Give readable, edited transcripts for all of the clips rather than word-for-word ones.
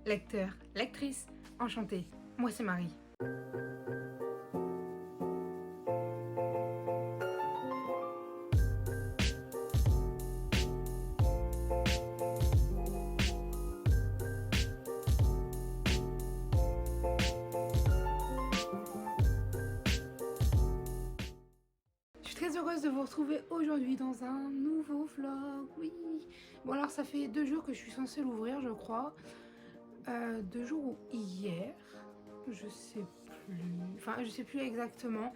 lecteurs, lectrices, enchantée. Moi c'est Marie. Je suis très heureuse de vous retrouver aujourd'hui dans un nouveau vlog, oui. Bon alors ça fait 2 jours que je suis censée l'ouvrir je crois. 2 jours ou hier, je sais plus exactement.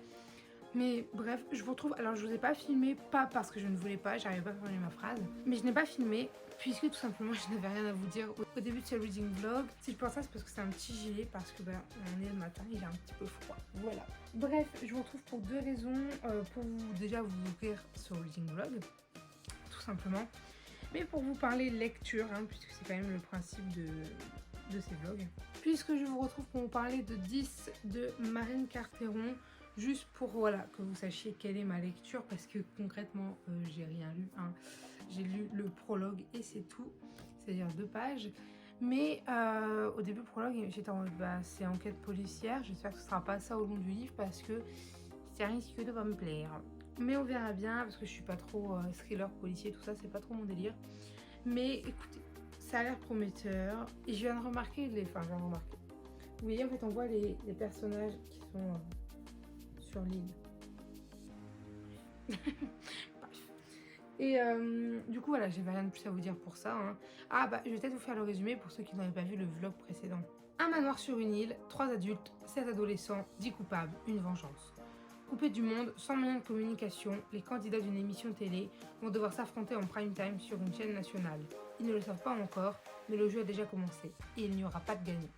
Mais bref, je vous retrouve. Alors je vous ai pas filmé, pas parce que je ne voulais pas, j'arrivais pas à terminer ma phrase, mais je n'ai pas filmé puisque tout simplement je n'avais rien à vous dire au début de ce reading vlog. Si je pense ça, c'est parce que c'est un petit gilet, parce que on est le matin, il est un petit peu froid. Voilà. Bref, je vous retrouve pour 2 raisons. Pour vous déjà vous ouvrir ce reading vlog, tout simplement. Mais pour vous parler lecture, puisque c'est quand même le principe de ces vlogs. Puisque je vous retrouve pour vous parler de 10 de Marine Carteron. Juste pour voilà, que vous sachiez quelle est ma lecture, parce que concrètement j'ai rien lu. J'ai lu le prologue et c'est tout, c'est-à-dire 2 pages. Mais au début du prologue j'étais en mode c'est enquête policière, j'espère que ce sera pas ça au long du livre parce que ça risque de pas me plaire. Mais on verra bien parce que je suis pas trop thriller policier, tout ça c'est pas trop mon délire. Mais écoutez, ça a l'air prometteur et je viens de remarquer vous voyez en fait on voit les personnages qui sont sur l'île. Bref. Et du coup voilà, j'avais rien de plus à vous dire pour ça. Je vais peut-être vous faire le résumé pour ceux qui n'avaient pas vu le vlog précédent. Un manoir sur une île, 3 adultes, 7 adolescents, 10 coupables, une vengeance. Coupés du monde, sans moyen de communication, les candidats d'une émission télé vont devoir s'affronter en prime time sur une chaîne nationale. Ils ne le savent pas encore, mais le jeu a déjà commencé et il n'y aura pas de gagnant.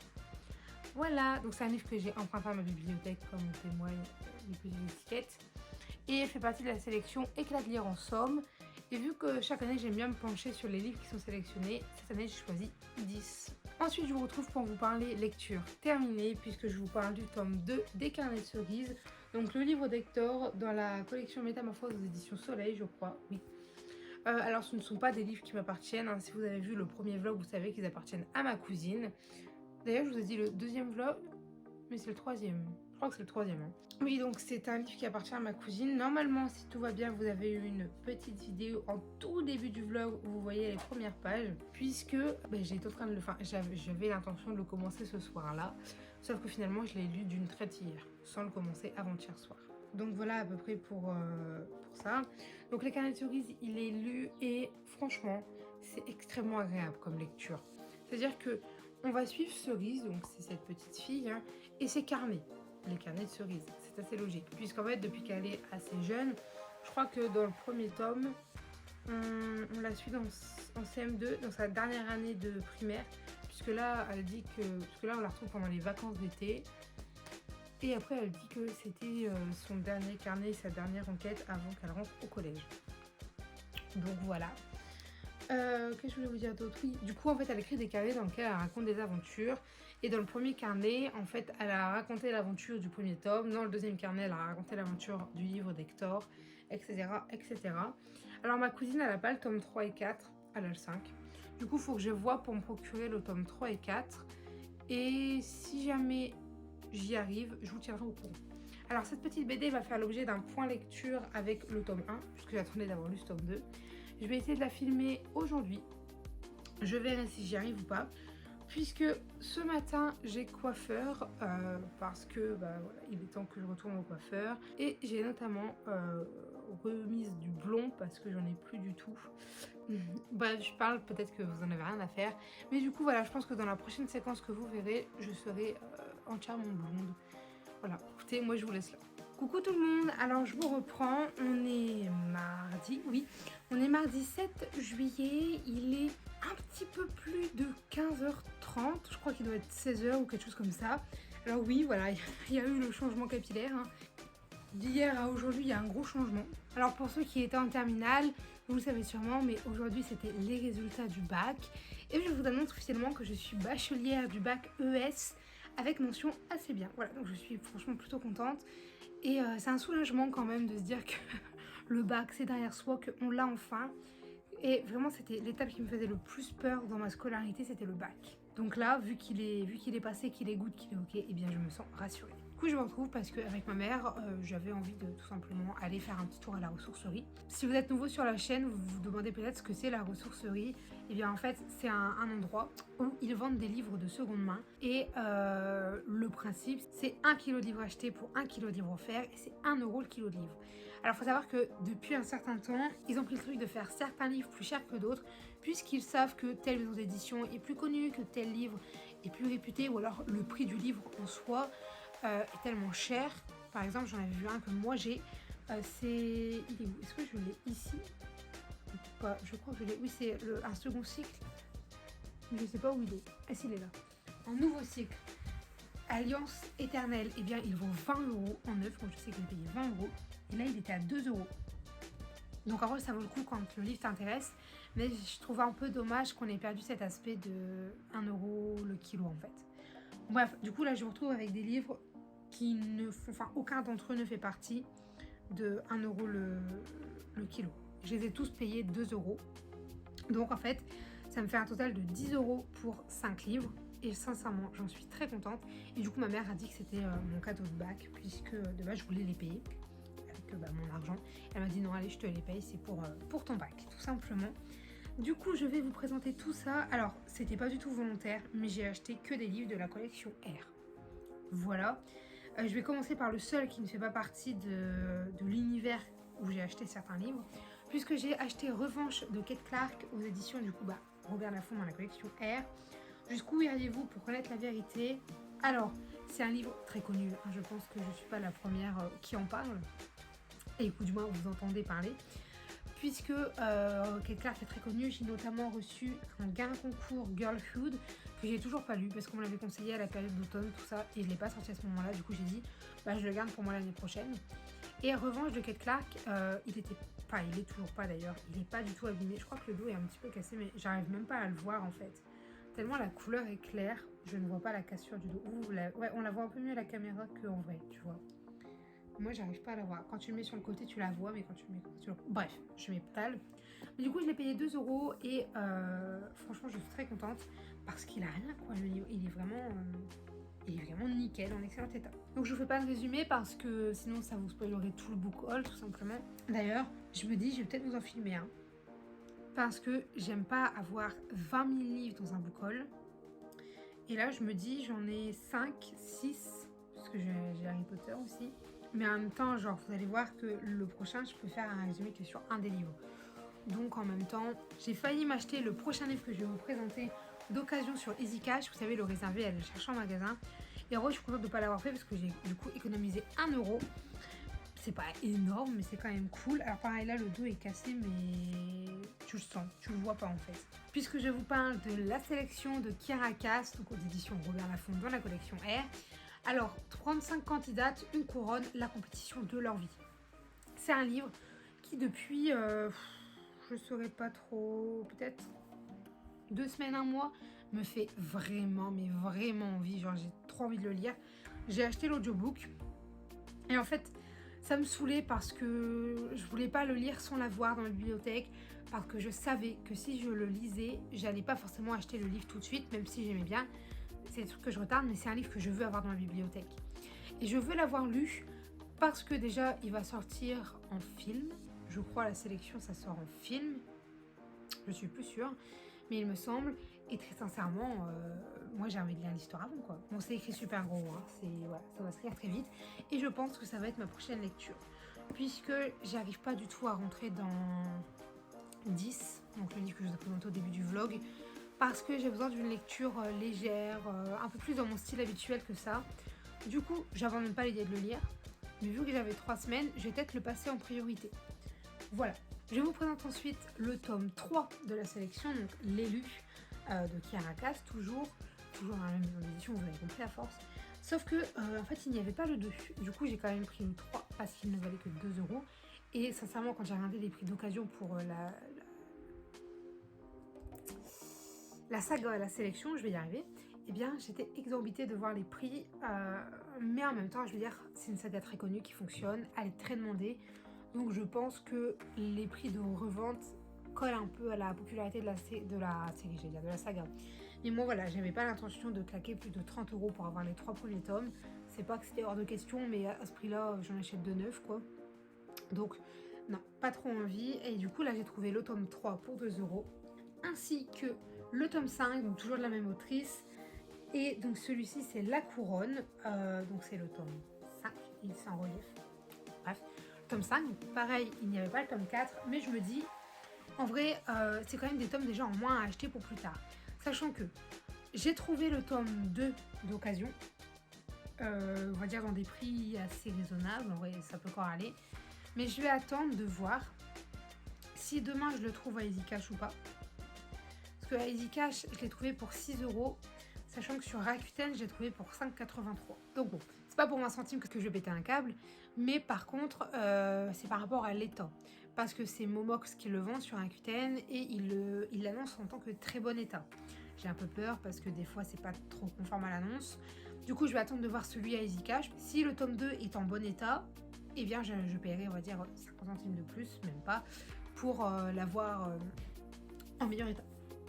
Voilà, donc c'est un livre que j'ai emprunté à ma bibliothèque comme témoignent les petites étiquettes. Et elle fait partie de la sélection Éclat de lire en somme. Et vu que chaque année j'aime bien me pencher sur les livres qui sont sélectionnés, cette année j'ai choisi 10. Ensuite je vous retrouve pour vous parler lecture terminée puisque je vous parle du tome 2 des Carnets de cerises. Donc le livre d'Hector dans la collection Métamorphose aux éditions Soleil je crois, oui. Alors ce ne sont pas des livres qui m'appartiennent, si vous avez vu le premier vlog vous savez qu'ils appartiennent à ma cousine. D'ailleurs je vous ai dit le deuxième vlog, mais c'est le troisième. Je crois que c'est le troisième. Oui, donc c'est un livre qui appartient à ma cousine. Normalement, si tout va bien, vous avez eu une petite vidéo en tout début du vlog où vous voyez les premières pages. Puisque j'étais en train de le faire. J'avais l'intention de le commencer ce soir-là. Sauf que finalement, je l'ai lu d'une traite hier, sans le commencer avant-hier soir. Donc voilà à peu près pour ça. Donc les Carnets de cerises, il est lu et franchement, c'est extrêmement agréable comme lecture. C'est-à-dire que on va suivre Cerise, donc c'est cette petite fille, et ses carnets, les carnets de cerises. C'est assez logique, puisqu'en fait, depuis qu'elle est assez jeune, je crois que dans le premier tome, on la suit en CM2, dans sa dernière année de primaire, puisque là, elle dit que, on la retrouve pendant les vacances d'été, et après, elle dit que c'était son dernier carnet, sa dernière enquête avant qu'elle rentre au collège. Donc voilà. Qu'est-ce que je voulais vous dire d'autre? Oui, du coup en fait elle écrit des carnets dans lesquels elle raconte des aventures. Et dans le premier carnet, en fait, elle a raconté l'aventure du premier tome. Dans le deuxième carnet, elle a raconté l'aventure du livre d'Hector, etc., etc. Alors ma cousine, elle n'a pas le tome 3 et 4, elle a le 5. Du coup, il faut que je vois pour me procurer le tome 3 et 4. Et si jamais j'y arrive, je vous tiendrai au courant. Alors cette petite BD va faire l'objet d'un point lecture avec le tome 1, puisque j'attendais d'avoir lu ce tome 2. Je vais essayer de la filmer aujourd'hui. Je verrai si j'y arrive ou pas. Puisque ce matin, j'ai coiffeur. Parce que voilà, il est temps que je retourne au coiffeur. Et j'ai notamment remise du blond parce que j'en ai plus du tout. Bref, je parle, peut-être que vous en avez rien à faire. Mais du coup, voilà, je pense que dans la prochaine séquence que vous verrez, je serai entièrement blonde. Voilà, écoutez, moi je vous laisse là. Coucou tout le monde, alors je vous reprends, on est mardi, oui, on est mardi 7 juillet, il est un petit peu plus de 15h30, je crois qu'il doit être 16h ou quelque chose comme ça. Alors oui, voilà, il y a eu le changement capillaire, d'hier à aujourd'hui, il y a un gros changement. Alors pour ceux qui étaient en terminale, vous le savez sûrement, mais aujourd'hui c'était les résultats du bac. Et je vous annonce officiellement que je suis bachelière du bac ES avec mention assez bien. Voilà, donc je suis franchement plutôt contente. Et c'est un soulagement quand même de se dire que le bac c'est derrière soi, qu'on l'a enfin. Et vraiment c'était l'étape qui me faisait le plus peur dans ma scolarité, c'était le bac. Donc là, vu qu'il est passé, qu'il est good, qu'il est ok, et bien je me sens rassurée. Du coup, je me retrouve parce qu'avec ma mère, j'avais envie de tout simplement aller faire un petit tour à la ressourcerie. Si vous êtes nouveau sur la chaîne, vous vous demandez peut-être ce que c'est la ressourcerie. Et bien en fait, c'est un endroit où ils vendent des livres de seconde main. Et le principe, c'est 1 kg de livres achetés pour 1 kg de livres offerts. Et c'est 1 euro le kilo de livres. Alors il faut savoir que depuis un certain temps, ils ont pris le truc de faire certains livres plus chers que d'autres, puisqu'ils savent que telle maison d'édition est plus connue, que tel livre est plus réputé, ou alors le prix du livre en soi est tellement cher. Par exemple, j'en avais vu un que moi j'ai. Il est où? Est-ce que je l'ai ici ou pas? Je crois que je l'ai. Oui, c'est un second cycle. Je ne sais pas où il est. Ah, s'il est là. Un nouveau cycle. Alliance éternelle. Eh bien, il vaut 20 euros en neuf. Moi, je sais que j'ai payé 20 euros. Et là, il était à 2 euros. Donc, en vrai, ça vaut le coup quand le livre t'intéresse. Mais je trouve un peu dommage qu'on ait perdu cet aspect de 1 euro le kilo, en fait. Bref, du coup, là, je me retrouve avec des livres qui ne font, enfin, aucun d'entre eux ne fait partie de 1 euro le kilo. Je les ai tous payés 2 euros. Donc, en fait, ça me fait un total de 10 euros pour 5 livres. Et sincèrement, j'en suis très contente. Et du coup, ma mère a dit que c'était mon cadeau de bac, puisque de base, je voulais les payer avec mon argent. Elle m'a dit non, allez, je te les paye, c'est pour ton bac, tout simplement. Du coup, je vais vous présenter tout ça. Alors, c'était pas du tout volontaire, mais j'ai acheté que des livres de la collection R. Voilà. Je vais commencer par le seul qui ne fait pas partie de l'univers où j'ai acheté certains livres, puisque j'ai acheté Revanche de Kate Clark aux éditions du coup Robert Laffont dans la collection R. Jusqu'où iriez-vous pour connaître la vérité? Alors, c'est un livre très connu, hein, je pense que je ne suis pas la première qui en parle, et du moins vous entendez parler. Puisque Kate Clark est très connue, j'ai notamment reçu un gain concours Girlhood que j'ai toujours pas lu parce qu'on me l'avait conseillé à la période d'automne, tout ça, et je l'ai pas sorti à ce moment-là. Du coup, j'ai dit, je le garde pour moi l'année prochaine. Et Revanche de Kate Clark, il est toujours pas d'ailleurs, il est pas du tout abîmé. Je crois que le dos est un petit peu cassé, mais j'arrive même pas à le voir en fait. Tellement la couleur est claire, je ne vois pas la cassure du dos. Ouais, on la voit un peu mieux à la caméra qu'en vrai, tu vois. Moi, j'arrive pas à la voir. Quand tu le mets sur le côté, tu la vois, mais quand tu le mets sur le... Bref, je m'étale. Mais du coup, je l'ai payé 2 euros et franchement, je suis très contente parce qu'il a rien, quoi. Le livre, il est vraiment nickel, en excellent état. Donc, je vous fais pas de résumé parce que sinon, ça vous spoilerait tout le book haul, tout simplement. D'ailleurs, je me dis, je vais peut-être vous en filmer un. Parce que j'aime pas avoir 20 000 livres dans un book haul. Et là, je me dis, j'en ai 5, 6, parce que j'ai Harry Potter aussi. Mais en même temps, genre, vous allez voir que le prochain, je peux faire un résumé que sur un des livres. Donc, en même temps, j'ai failli m'acheter le prochain livre que je vais vous présenter d'occasion sur Easy Cash. Vous savez, le réserver, aller le chercher en magasin. Et en vrai, je suis contente de ne pas l'avoir fait parce que j'ai du coup économisé 1 euro. C'est pas énorme, mais c'est quand même cool. Alors, pareil, là, le dos est cassé, mais tu le sens, tu le vois pas en fait. Puisque je vous parle de la sélection de Kiara Cass, donc aux éditions Robert Laffont dans la collection R. Alors, 35 candidates, une couronne, la compétition de leur vie. C'est un livre qui depuis, je saurais pas trop, peut-être 2 semaines, un mois, me fait vraiment, mais vraiment envie. Genre, j'ai trop envie de le lire. J'ai acheté l'audiobook. Et en fait, ça me saoulait parce que je voulais pas le lire sans l'avoir dans la bibliothèque. Parce que je savais que si je le lisais, j'allais pas forcément acheter le livre tout de suite, même si j'aimais bien. C'est des trucs que je retarde, mais c'est un livre que je veux avoir dans la bibliothèque. Et je veux l'avoir lu parce que déjà, il va sortir en film. Je crois la sélection, ça sort en film. Je suis plus sûre, mais il me semble. Et très sincèrement, moi j'ai envie de lire l'histoire avant, quoi. Bon, c'est écrit super gros, hein. Voilà, ça va se lire très vite. Et je pense que ça va être ma prochaine lecture. Puisque j'arrive pas du tout à rentrer dans 10, donc le livre que je vous ai présenté au début du vlog, parce que j'ai besoin d'une lecture légère, un peu plus dans mon style habituel que ça. Du coup, j'abandonne pas l'idée de le lire, mais vu que j'avais 3 semaines, je vais peut-être le passer en priorité. Voilà, je vous présente ensuite le tome 3 de la sélection, donc l'élu de Kiara Cass, toujours dans la même édition, vous avez compris à force. Sauf que, en fait, il n'y avait pas le 2. Du coup, j'ai quand même pris le 3 parce qu'il ne valait que 2 euros. Et sincèrement, quand j'ai regardé les prix d'occasion pour la saga, la sélection, je vais y arriver, eh bien j'étais exorbitée de voir les prix, mais en même temps je veux dire c'est une saga très connue qui fonctionne, elle est très demandée, donc je pense que les prix de revente colle un peu à la popularité de la série, j'allais dire, de la saga. Mais moi voilà, j'avais pas l'intention de claquer plus de 30 € pour avoir les 3 premiers tomes. C'est pas que c'était hors de question, mais à ce prix-là, j'en achète de neuf quoi. Donc non, pas trop envie. Et du coup là j'ai trouvé le tome 3 pour 2 €, ainsi que le tome 5, donc toujours de la même autrice. Et donc celui-ci c'est La Couronne, donc c'est le tome 5, il est en relief. Bref, le tome 5, pareil, il n'y avait pas le tome 4, mais je me dis, en vrai, c'est quand même des tomes déjà en moins à acheter pour plus tard. Sachant que j'ai trouvé le tome 2 d'occasion, on va dire dans des prix assez raisonnables, en vrai ça peut encore aller. Mais je vais attendre de voir si demain je le trouve à Easy Cash ou pas. Parce que à Easy Cash, je l'ai trouvé pour 6 €, sachant que sur Rakuten, je l'ai trouvé pour 5,83 €. Donc bon, c'est pas pour 20 centimes que je vais péter un câble, mais par contre, c'est par rapport à l'état. Parce que c'est Momox qui le vend sur Rakuten et il l'annonce en tant que très bon état. J'ai un peu peur parce que des fois, c'est pas trop conforme à l'annonce. Du coup, je vais attendre de voir celui à Easy Cash. Si le tome 2 est en bon état, eh bien, je paierai, on va dire, 50 centimes de plus, même pas, pour l'avoir en meilleur état.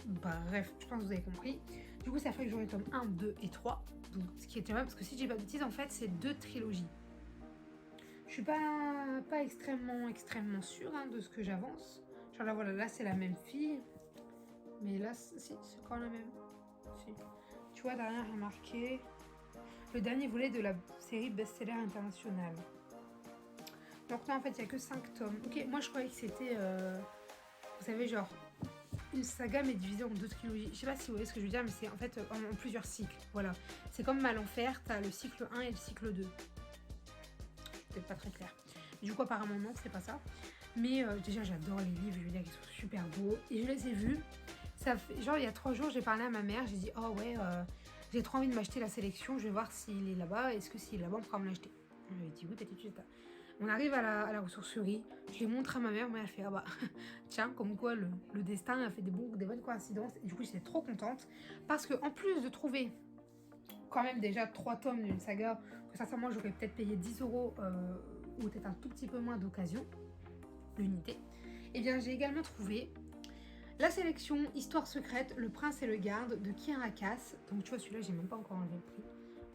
Bref, je pense que vous avez compris. Du coup, ça ferait que j'aurai tome 1, 2 et 3. Donc, ce qui est terrible, parce que si je dis pas de bêtises, en fait, c'est 2 trilogies. Je suis pas extrêmement sûre hein, de ce que j'avance. Genre là, voilà, là, c'est la même fille. Mais là, si, c'est quand la même. Si. Tu vois, derrière, il y a marqué le dernier volet de la série best-seller internationale. Donc non, en fait, il n'y a que 5 tomes. Ok, moi, je croyais que c'était, vous savez, genre, une saga, mais divisée en 2 trilogies. Je sais pas si vous voyez ce que je veux dire, mais c'est en fait en plusieurs cycles. Voilà. C'est comme Mal Enfer, t'as le cycle 1 et le cycle 2. Peut-être pas très clair. Du coup, apparemment, non, c'est pas ça. Mais déjà, j'adore les livres, je veux dire, ils sont super beaux. Et je les ai vus. Ça fait, genre, il y a 3 jours, j'ai parlé à ma mère, j'ai dit, oh ouais, j'ai trop envie de m'acheter la sélection, je vais voir s'il est là-bas. Est-ce que s'il est là-bas, on pourra me l'acheter? Je lui ai dit, oui, t'inquiète. On arrive à la ressourcerie, je les montre à ma mère, elle fait, ah bah, tiens, comme quoi le destin a fait des bonnes coïncidences. Et du coup, j'étais trop contente, parce que en plus de trouver quand même déjà 3 tomes d'une saga, que sincèrement, j'aurais peut-être payé 10 € ou peut-être un tout petit peu moins d'occasion, l'unité, et bien j'ai également trouvé la sélection Histoire secrète, Le Prince et le Garde de Kiara Cass. Donc tu vois, celui-là, j'ai même pas encore enlevé le prix.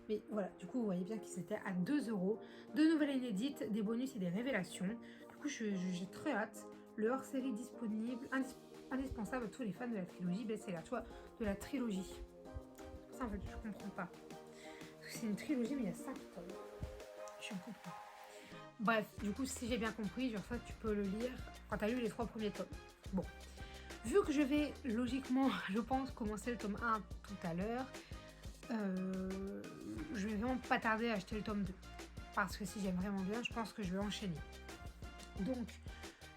Mais voilà, du coup, vous voyez bien qu'ils étaient à 2 €. 2 nouvelles inédites, des bonus et des révélations. Du coup, j'ai très hâte. Le hors-série disponible, indispensable à tous les fans de la trilogie best-seller. Tu vois, de la trilogie. C'est pour ça, en fait, je comprends pas. Parce que c'est une trilogie, mais il y a 5 tomes. Je comprends pas. Bref, du coup, si j'ai bien compris, genre ça, tu peux le lire quand tu as lu les 3 premiers tomes. Bon. Vu que je vais logiquement, je pense, commencer le tome 1 tout à l'heure, je vais vraiment pas tarder à acheter le tome 2. Parce que si j'aime vraiment bien, je pense que je vais enchaîner. Donc,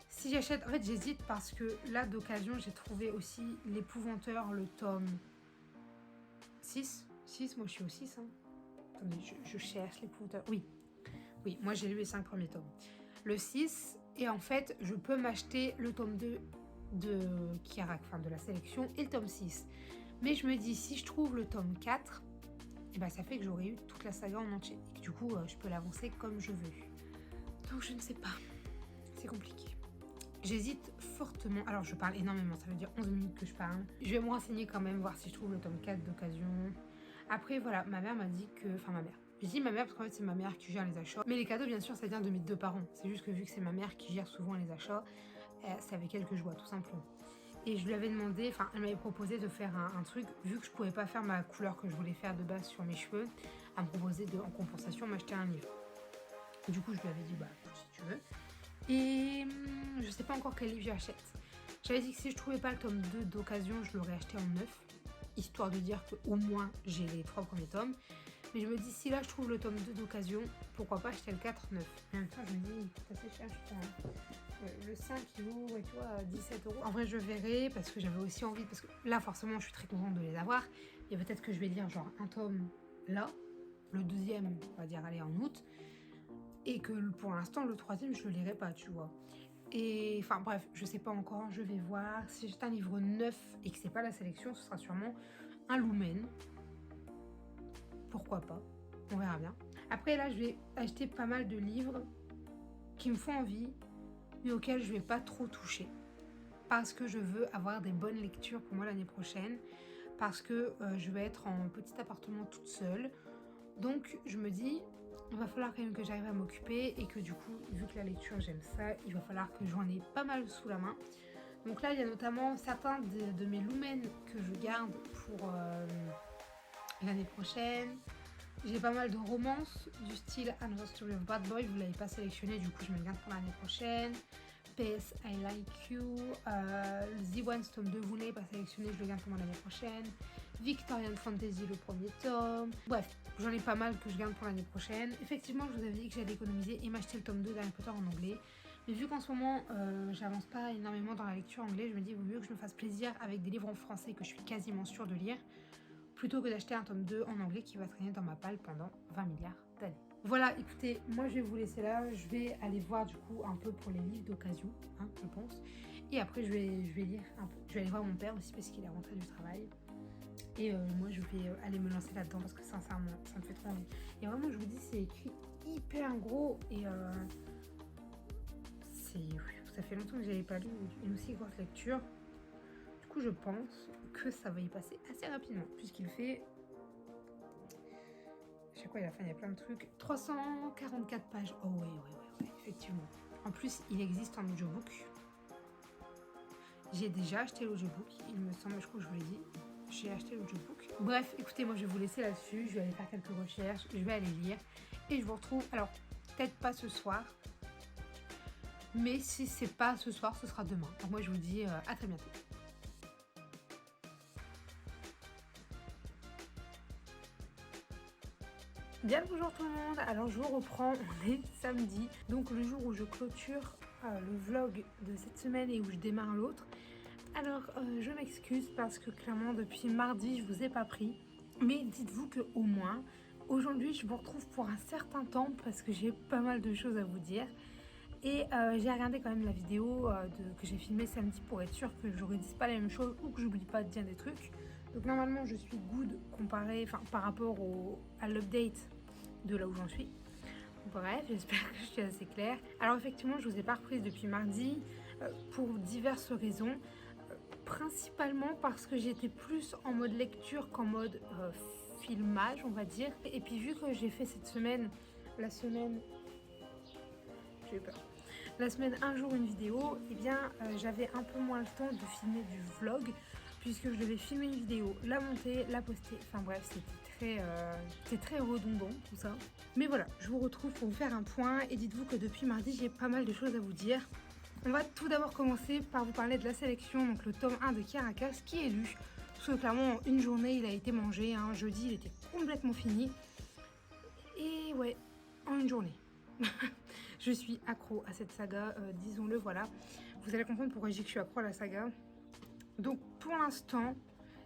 si j'achète, en fait j'hésite parce que là d'occasion j'ai trouvé aussi l'épouvanteur, le tome 6. 6, moi je suis au 6. Hein. Attendez, je cherche l'épouvanteur. Oui, moi j'ai lu les 5 premiers tomes. Le 6, et en fait je peux m'acheter le tome 2 de Kiara, enfin de la sélection, et le tome 6. Mais je me dis, si je trouve le tome 4, et ben ça fait que j'aurais eu toute la saga en entier. Et que du coup, je peux l'avancer comme je veux. Donc je ne sais pas. C'est compliqué. J'hésite fortement. Alors je parle énormément, ça veut dire 11 minutes que je parle. Je vais me renseigner quand même, voir si je trouve le tome 4 d'occasion. Après voilà, ma mère m'a dit que... Enfin ma mère. Je dis ma mère parce qu'en fait c'est ma mère qui gère les achats. Mais les cadeaux bien sûr ça vient de mes 2 parents. C'est juste que vu que c'est ma mère qui gère souvent les achats, c'est avec elle que je vois tout simplement. Et je lui avais demandé, enfin elle m'avait proposé de faire un truc, vu que je pouvais pas faire ma couleur que je voulais faire de base sur mes cheveux, elle me proposait en compensation m'acheter un livre. Du coup je lui avais dit bah si tu veux. Et je sais pas encore quel livre j'achète. J'avais dit que si je trouvais pas le tome 2 d'occasion, je l'aurais acheté en neuf, histoire de dire qu'au moins j'ai les 3 premiers tomes. Mais je me dis, si là je trouve le tome 2 d'occasion, pourquoi pas acheter le 4 neuf. En même temps, je me dis, il coûte assez cher, je crois. Le 5 il vaut, tu vois, 17 €. En vrai, je verrai parce que j'avais aussi envie, parce que là, forcément, je suis très contente de les avoir. Et peut-être que je vais lire genre un tome là, le deuxième, on va dire, aller en août. Et que pour l'instant, le troisième, je le lirai pas, tu vois. Et enfin bref, je sais pas encore, je vais voir. Si j'ai un livre neuf et que c'est pas la sélection, ce sera sûrement un Lumen. Pourquoi pas, on verra bien. Après là, je vais acheter pas mal de livres qui me font envie, mais auxquels je vais pas trop toucher. parce que je veux avoir des bonnes lectures pour moi l'année prochaine, parce que je vais être en petit appartement toute seule. Donc je me dis, il va falloir quand même que j'arrive à m'occuper et que du coup, vu que la lecture j'aime ça, il va falloir que j'en ai pas mal sous la main. Donc là, il y a notamment certains de mes lumens que je garde pour l'année prochaine. J'ai pas mal de romances du style Another Story of Bad Boy, vous l'avez pas sélectionné, du coup je me le garde pour l'année prochaine. PS I Like You, The One tome 2, vous l'avez pas sélectionné, je le garde pour l'année prochaine. Victorian Fantasy, le premier tome. Bref, j'en ai pas mal que je garde pour l'année prochaine. Effectivement, je vous avais dit que j'allais économiser et m'acheter le tome 2 d'Harry Potter en anglais. Mais vu qu'en ce moment, j'avance pas énormément dans la lecture anglaise, je me dis il vaut mieux que je me fasse plaisir avec des livres en français que je suis quasiment sûre de lire, plutôt que d'acheter un tome 2 en anglais qui va traîner dans ma palle pendant 20 milliards d'années. Voilà, écoutez, moi je vais vous laisser là, je vais aller voir du coup un peu pour les livres d'occasion, hein, je pense. Et après je vais lire un peu, je vais aller voir mon père aussi parce qu'il est rentré du travail. Et moi je vais aller me lancer là-dedans parce que sincèrement, ça me fait trop envie. Et vraiment, je vous dis, c'est écrit hyper gros et ça fait longtemps que j'avais pas lu une aussi grosse lecture. Du coup, je pense que ça va y passer assez rapidement puisqu'il fait... Je sais quoi, à la fin, il y a plein de trucs. 344 pages. Oh ouais, effectivement. En plus, il existe en audiobook. J'ai déjà acheté l'audiobook, il me semble, je crois que je vous l'ai dit. J'ai acheté l'audiobook. Bref, écoutez, moi, je vais vous laisser là-dessus. Je vais aller faire quelques recherches, je vais aller lire. Et je vous retrouve, alors, peut-être pas ce soir. Mais si c'est pas ce soir, ce sera demain. Donc moi, je vous dis à très bientôt. Bien le bonjour tout le monde, alors je vous reprends, on est samedi, donc le jour où je clôture le vlog de cette semaine et où je démarre l'autre. Alors je m'excuse parce que clairement depuis mardi je vous ai pas pris, mais dites-vous que au moins aujourd'hui je vous retrouve pour un certain temps parce que j'ai pas mal de choses à vous dire. Et j'ai regardé quand même la vidéo que j'ai filmée samedi pour être sûre que je redise pas la même chose ou que j'oublie pas de dire des trucs. Donc normalement je suis good comparé, par rapport à l'update de là où j'en suis. Bref, j'espère que je suis assez claire. Alors effectivement, je vous ai pas reprise depuis mardi pour diverses raisons. Principalement parce que j'étais plus en mode lecture qu'en mode filmage, on va dire. Et puis vu que j'ai fait cette semaine, j'ai eu peur. La semaine un jour une vidéo, et bien j'avais un peu moins le temps de filmer du vlog puisque je devais filmer une vidéo, la monter, la poster. Enfin bref, c'était très redondant tout ça. Mais voilà, je vous retrouve pour vous faire un point et dites-vous que depuis mardi, j'ai pas mal de choses à vous dire. On va tout d'abord commencer par vous parler de la sélection, donc le tome 1 de Caracas qui est lu. Parce que clairement, en une journée, il a été mangé. Hein. Jeudi, il était complètement fini. Et ouais, en une journée. Je suis accro à cette saga, disons-le, voilà. Vous allez comprendre pourquoi je dis que je suis accro à la saga. Donc pour l'instant,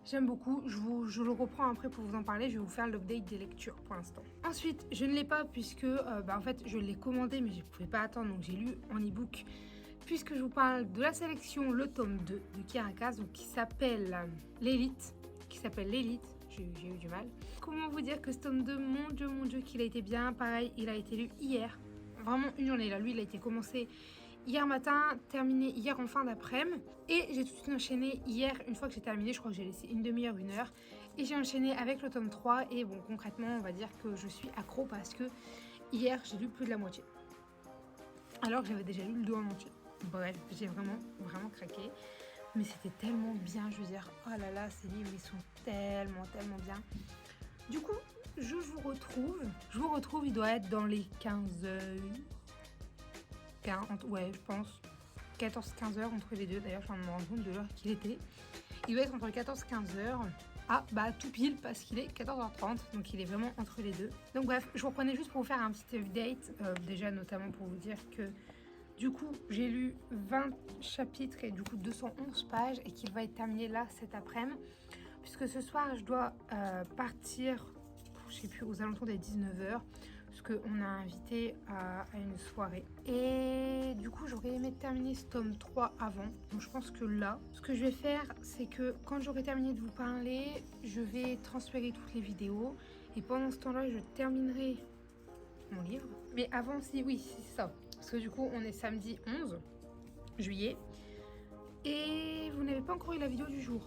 j'aime beaucoup. Je le reprends après pour vous en parler. Je vais vous faire l'update des lectures pour l'instant. Ensuite, je ne l'ai pas puisque en fait, je l'ai commandé mais je ne pouvais pas attendre. Donc j'ai lu en e-book. Puisque je vous parle de la sélection, le tome 2 de Caracas, donc qui s'appelle l'élite. J'ai eu du mal. Comment vous dire que ce tome 2, mon dieu, qu'il a été bien. Pareil, il a été lu hier. Vraiment une journée là. Lui, il a été commencé hier matin, terminé hier en fin d'après-midi. Et j'ai tout de suite enchaîné hier, une fois que j'ai terminé, je crois que j'ai laissé une demi-heure, une heure. Et j'ai enchaîné avec le tome 3. Et bon, concrètement, on va dire que je suis accro parce que hier, j'ai lu plus de la moitié. Alors que j'avais déjà lu le 2 en entier. Bref, j'ai vraiment craqué. Mais c'était tellement bien, je veux dire, oh là là, ces livres, ils sont tellement bien. Du coup, je vous retrouve, il doit être dans les 15 heures. Ouais, je pense 14-15 heures entre les deux. D'ailleurs, je viens de me rendre compte de l'heure qu'il était. Il doit être entre 14-15 heures. Ah, bah tout pile parce qu'il est 14h30. Donc il est vraiment entre les deux. Donc bref, je vous reprenais juste pour vous faire un petit update. Déjà, notamment pour vous dire que du coup, j'ai lu 20 chapitres et du coup 211 pages et qu'il va être terminé là cet après-midi. Puisque ce soir, je dois partir, je sais plus, aux alentours des 19h. Parce qu'on a invité à une soirée. Et du coup, j'aurais aimé terminer ce tome 3 avant. Donc je pense que là, ce que je vais faire, c'est que quand j'aurai terminé de vous parler, je vais transférer toutes les vidéos. Et pendant ce temps-là, je terminerai mon livre. Mais avant, oui, c'est ça. Parce que du coup, on est samedi 11 juillet. Et vous n'avez pas encore eu la vidéo du jour.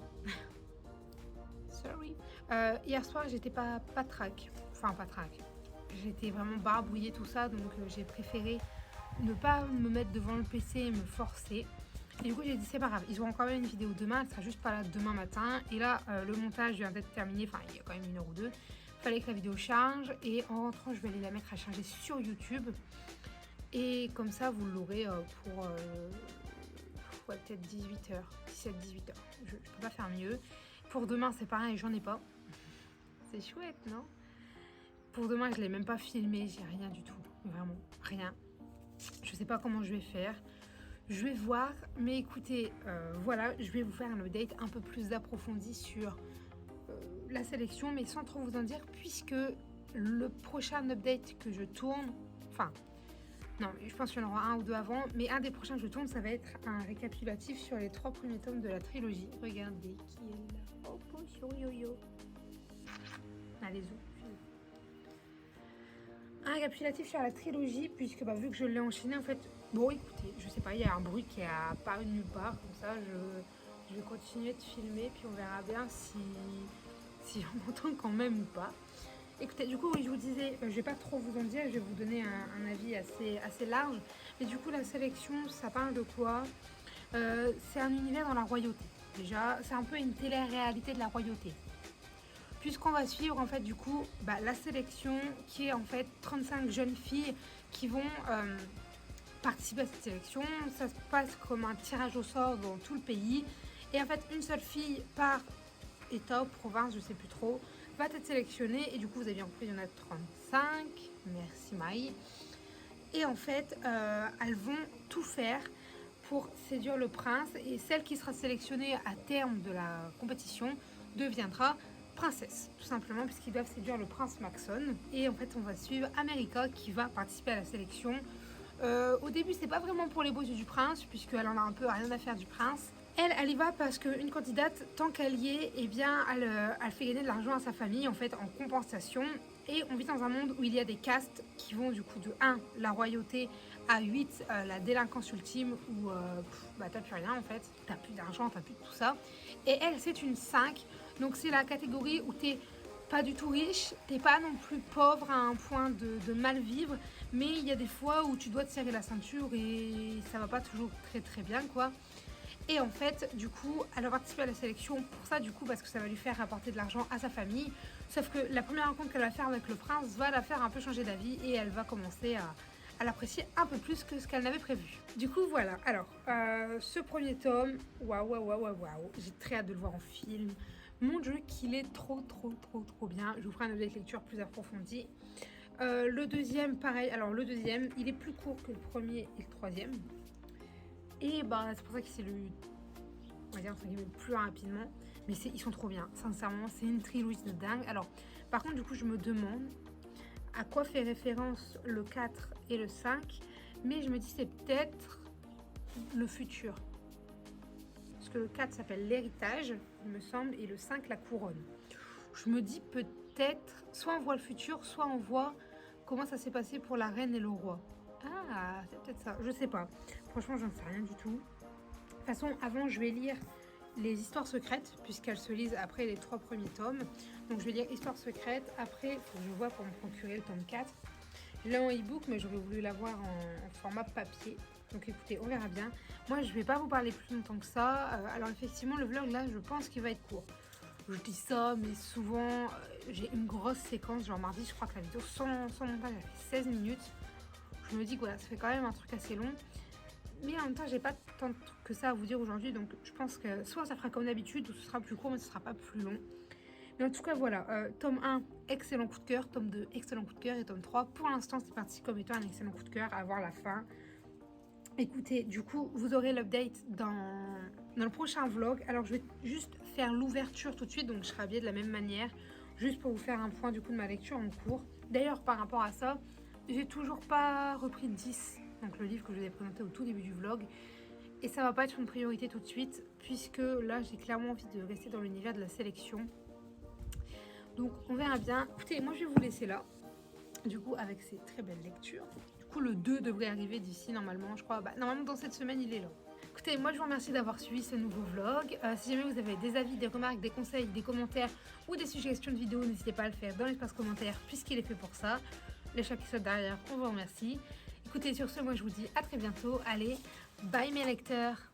Sorry. Hier soir, j'étais pas track. Enfin, pas track. J'étais vraiment barbouillée, tout ça. Donc, j'ai préféré ne pas me mettre devant le PC et me forcer. Et du coup, j'ai dit, c'est pas grave. Ils auront quand même une vidéo demain. Elle sera juste pas là demain matin. Et là, le montage vient d'être terminé. Enfin, il y a quand même 1 heure ou deux. Il fallait que la vidéo charge. Et en rentrant, je vais aller la mettre à charger sur YouTube. Et comme ça, vous l'aurez pour ouais, peut-être 18h, 17-18h. Je peux pas faire mieux. Pour demain, c'est pareil, j'en ai pas. C'est chouette, non? Pour demain, je l'ai même pas filmé, j'ai rien du tout. Vraiment, rien. Je sais pas comment je vais faire. Je vais voir, mais écoutez, voilà, je vais vous faire un update un peu plus approfondi sur la sélection, mais sans trop vous en dire, puisque le prochain update que je tourne, enfin, non, je pense qu'il y en aura un ou deux avant, mais un des prochains que je tourne, ça va être un récapitulatif sur les 3 premiers tomes de la trilogie. Regardez qui est là. Oh, bonjour yo-yo. Allez, zou. Un récapitulatif sur la trilogie, puisque vu que je l'ai enchaîné, en fait, bon, écoutez, je sais pas, il y a un bruit qui est apparu nulle part, comme ça, je vais continuer de filmer, puis on verra bien si on m'entend quand même ou pas. Écoutez, du coup, oui, je vous disais, je vais pas trop vous en dire, je vais vous donner un avis assez large. Mais du coup, la sélection, ça parle de quoi? C'est un univers dans la royauté. Déjà, c'est un peu une télé-réalité de la royauté. Puisqu'on va suivre, en fait, du coup, la sélection, qui est en fait 35 jeunes filles qui vont participer à cette sélection. Ça se passe comme un tirage au sort dans tout le pays. Et en fait, une seule fille par État, province, je sais plus trop, va être sélectionnée. Et du coup, vous avez bien compris, il y en a 35. Merci Maï. Et en fait, elles vont tout faire pour séduire le prince. Et celle qui sera sélectionnée à terme de la compétition deviendra princesse, tout simplement, puisqu'ils doivent séduire le prince Maxon. Et en fait, on va suivre America qui va participer à la sélection. Au début, c'est pas vraiment pour les beaux yeux du prince, puisqu'elle en a un peu rien à faire du prince. Elle y va parce qu'une candidate, tant qu'elle y est, eh bien, elle fait gagner de l'argent à sa famille, en fait, en compensation. Et on vit dans un monde où il y a des castes qui vont du coup de 1, la royauté, à 8, la délinquance ultime, où t'as plus rien en fait, t'as plus d'argent, t'as plus de tout ça. Et elle, c'est une 5, donc c'est la catégorie où t'es pas du tout riche, t'es pas non plus pauvre à un point de mal vivre, mais il y a des fois où tu dois te serrer la ceinture et ça va pas toujours très très bien quoi. Et en fait, du coup, elle va participer à la sélection pour ça, du coup, parce que ça va lui faire apporter de l'argent à sa famille. Sauf que la première rencontre qu'elle va faire avec le prince va la faire un peu changer d'avis et elle va commencer à l'apprécier un peu plus que ce qu'elle n'avait prévu. Du coup, voilà. Alors, ce premier tome, waouh. J'ai très hâte de le voir en film. Mon Dieu, qu'il est trop bien. Je vous ferai une lecture plus approfondie. Le deuxième, pareil. Alors, le deuxième, il est plus court que le premier et le troisième. Et c'est pour ça qu'il s'est lu, on va dire, entre guillemets, plus rapidement. Mais ils sont trop bien, sincèrement, c'est une trilogie de dingue. Alors, par contre, du coup, je me demande à quoi fait référence le 4 et le 5. Mais je me dis, c'est peut-être le futur. Parce que le 4 s'appelle l'héritage, il me semble, et le 5, la couronne. Je me dis peut-être, soit on voit le futur, soit on voit comment ça s'est passé pour la reine et le roi. Ah, c'est peut-être ça, je sais pas. Franchement, j'en sais rien du tout. De toute façon, avant, je vais lire les histoires secrètes, puisqu'elles se lisent après les 3 premiers tomes. Donc, je vais lire Histoires secrètes. Après, il faut que je vois pour me procurer le tome 4. Je l'ai en e-book, mais j'aurais voulu l'avoir en format papier. Donc, écoutez, on verra bien. Moi, je vais pas vous parler plus longtemps que ça. Alors, effectivement, le vlog, là, je pense qu'il va être court. Je dis ça, mais souvent, j'ai une grosse séquence. Genre, mardi, je crois que la vidéo sans montage, elle fait 16 minutes. Je me dis que voilà, ça fait quand même un truc assez long. Mais en même temps, j'ai pas tant de trucs que ça à vous dire aujourd'hui. Donc je pense que soit ça fera comme d'habitude, ou ce sera plus court, mais ce sera pas plus long. Mais en tout cas, voilà. Tome 1, excellent coup de cœur. Tome 2, excellent coup de cœur. Et tome 3, pour l'instant, c'est parti comme étant un excellent coup de cœur. À voir la fin. Écoutez, du coup, vous aurez l'update dans le prochain vlog. Alors, je vais juste faire l'ouverture tout de suite. Donc, je serai habillée de la même manière. Juste pour vous faire un point du coup de ma lecture en cours. D'ailleurs, par rapport à ça, j'ai toujours pas repris 10, donc le livre que je vous ai présenté au tout début du vlog. Et ça va pas être une priorité tout de suite, puisque là j'ai clairement envie de rester dans l'univers de la sélection. Donc on verra bien. Écoutez, moi je vais vous laisser là, du coup avec ces très belles lectures. Du coup le 2 devrait arriver d'ici normalement, je crois. Normalement dans cette semaine il est là. Écoutez, moi je vous remercie d'avoir suivi ce nouveau vlog. Si jamais vous avez des avis, des remarques, des conseils, des commentaires ou des suggestions de vidéos, n'hésitez pas à le faire dans l'espace commentaire puisqu'il est fait pour ça. Les chats qui sautent derrière, on vous remercie. Écoutez, sur ce, moi je vous dis à très bientôt. Allez, bye mes lecteurs!